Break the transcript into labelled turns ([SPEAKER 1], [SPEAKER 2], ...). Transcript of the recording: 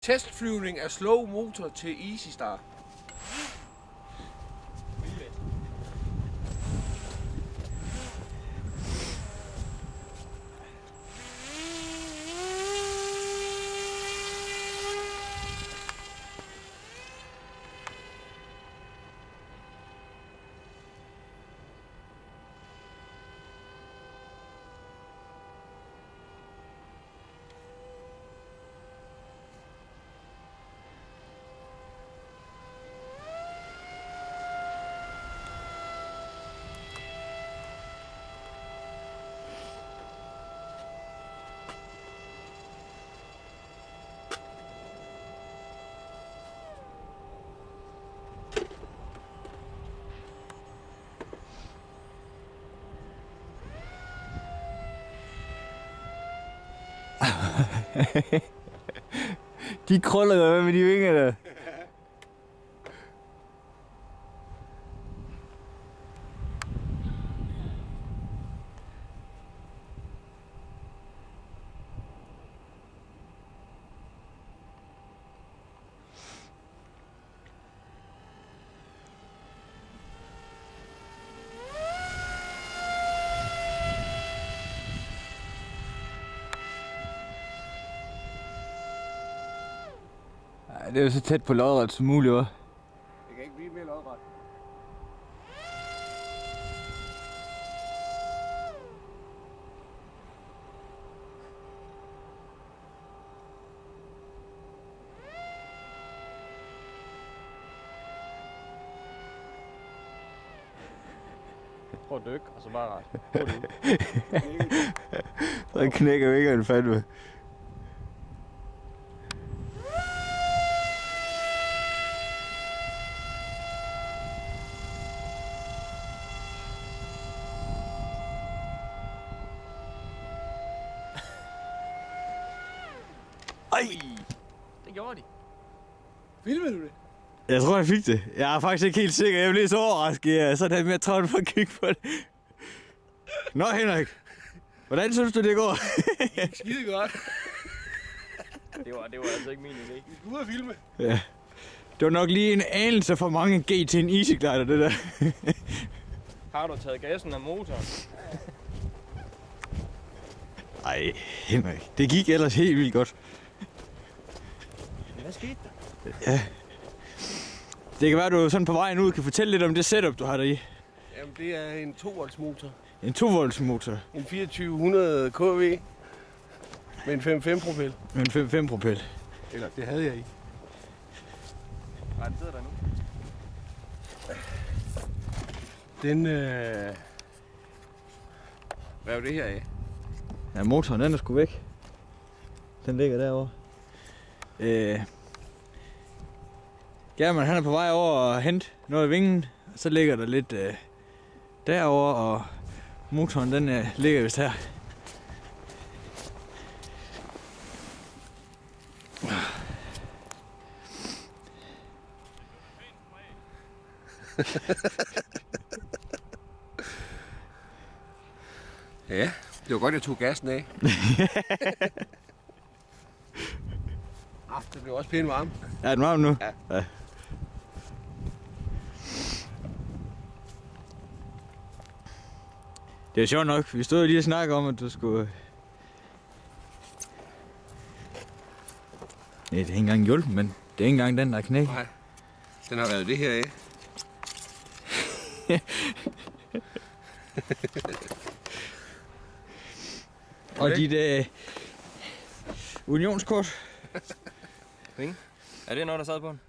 [SPEAKER 1] Testflyvning af slow motor til Easy Star.
[SPEAKER 2] De krøller jo med de vinger der. Det er jo så tæt på lodret som muligt, hva'?
[SPEAKER 1] Det kan ikke blive mere lodret.
[SPEAKER 3] Prøv at dykke, og så bare ret.
[SPEAKER 2] Så knækker vingerne fandme. Ej!
[SPEAKER 3] Det gjorde de.
[SPEAKER 1] Filmede du det?
[SPEAKER 2] Jeg tror, jeg fik det. Jeg er faktisk ikke helt sikker. Jeg blev så overrasket. Jeg er sådan med at træne for at kigge på det. Nå, Henrik. Hvordan synes du, det går?
[SPEAKER 1] Skide godt.
[SPEAKER 3] Det var altså ikke min idé.
[SPEAKER 1] Vi skal ud og filme.
[SPEAKER 2] Ja. Det var nok lige en anelse for mange G til en Easy Glider, det der.
[SPEAKER 3] Har du taget gassen af motoren?
[SPEAKER 2] Ej, Henrik. Det gik ellers helt vildt godt.
[SPEAKER 3] Hvad skete der?
[SPEAKER 2] Ja. Det kan være, at du sådan på vejen ud kan fortælle lidt om det setup, du har der i.
[SPEAKER 1] Jamen, det er en 2-volts motor.
[SPEAKER 2] En 2-volts motor.
[SPEAKER 1] En 2400 kV med en 5.5 propel.
[SPEAKER 2] Med en 5.5 propel.
[SPEAKER 1] Eller det havde jeg i.
[SPEAKER 3] Nej, den sidder der nu.
[SPEAKER 1] Den, hvad er det her af?
[SPEAKER 2] Ja, motoren den er sgu væk. Den ligger derovre. German han er på vej over og hente noget af vingen. Og så ligger der lidt derovre, og motoren den ligger vist her.
[SPEAKER 1] Ja, det var godt, jeg tog gassen af. Det blev også pænt varm.
[SPEAKER 2] Er den varm nu?
[SPEAKER 1] Ja.
[SPEAKER 2] Det er sjovt nok. Vi stod lige og snakkede om, at du skulle... Nej, det er ikke engang hjulpet, men det er ikke engang den, der er knæk.
[SPEAKER 1] Nej, den har været det her af.
[SPEAKER 2] Og dit unionskort.
[SPEAKER 3] Penge? Er det noget, der sad på den?